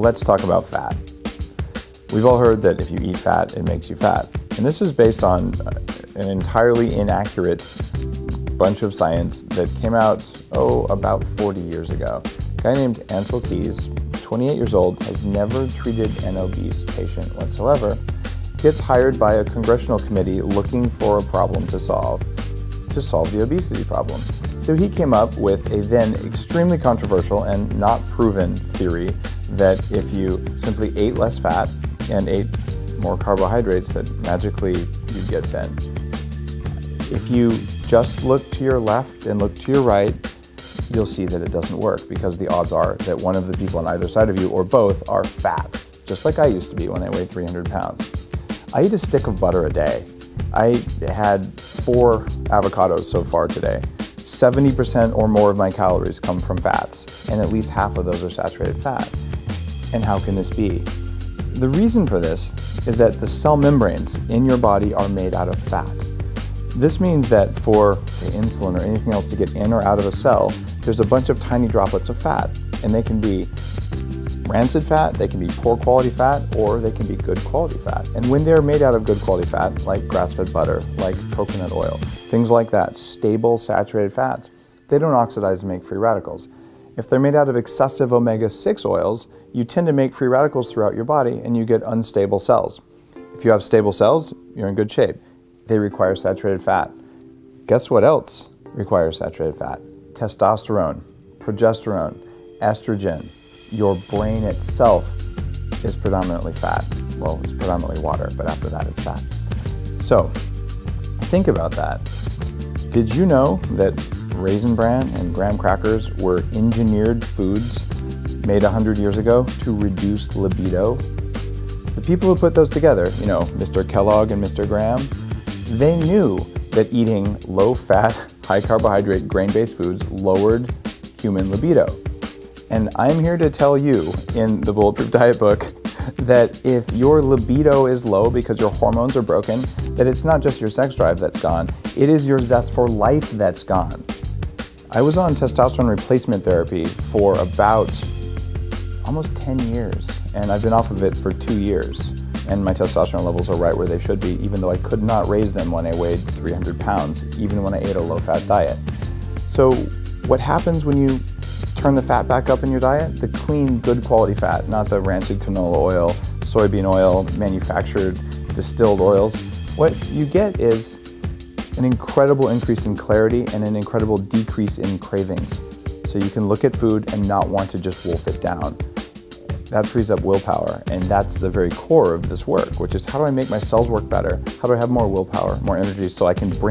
let's talk about fat. We've all heard that if you eat fat, it makes you fat. And this is based on an entirely inaccurate bunch of science that came out, about 40 years ago. A guy named Ancel Keys, 28 years old, has never treated an obese patient whatsoever, gets hired by a congressional committee looking for a problem to solve the obesity problem. So he came up with a then extremely controversial and not proven theory that if you simply ate less fat and ate more carbohydrates, that magically you'd get thin. If you just look to your left and look to your right, you'll see that it doesn't work, because the odds are that one of the people on either side of you, or both, are fat, just like I used to be when I weighed 300 pounds. I eat a stick of butter a day. I had 4 avocados so far today. 70% or more of my calories come from fats, and at least half of those are saturated fat. And how can this be? The reason for this is that the cell membranes in your body are made out of fat. This means that for, say, insulin or anything else to get in or out of a cell, there's a bunch of tiny droplets of fat, and they can be rancid fat, they can be poor quality fat, or they can be good quality fat. And when they're made out of good quality fat, like grass-fed butter, like coconut oil, things like that, stable saturated fats, they don't oxidize and make free radicals. If they're made out of excessive omega-6 oils, you tend to make free radicals throughout your body and you get unstable cells. If you have stable cells, you're in good shape. They require saturated fat. Guess what else requires saturated fat? Testosterone, progesterone, estrogen. Your brain itself is predominantly fat. Well, it's predominantly water, but after that it's fat. So, think about that. Did you know that Raisin Bran and graham crackers were engineered foods made 100 years ago to reduce libido? The people who put those together, Mr. Kellogg and Mr. Graham, they knew that eating low-fat, high-carbohydrate, grain-based foods lowered human libido. And I'm here to tell you in the Bulletproof Diet book that if your libido is low because your hormones are broken, that it's not just your sex drive that's gone, it is your zest for life that's gone. I was on testosterone replacement therapy for about almost 10 years, and I've been off of it for 2 years. And my testosterone levels are right where they should be, even though I could not raise them when I weighed 300 pounds, even when I ate a low-fat diet. So what happens when you turn the fat back up in your diet? The clean, good quality fat, not the rancid canola oil, soybean oil, manufactured distilled oils. What you get is an incredible increase in clarity and an incredible decrease in cravings. So you can look at food and not want to just wolf it down. That frees up willpower, and that's the very core of this work, which is how do I make my cells work better? How do I have more willpower, more energy, so I can bring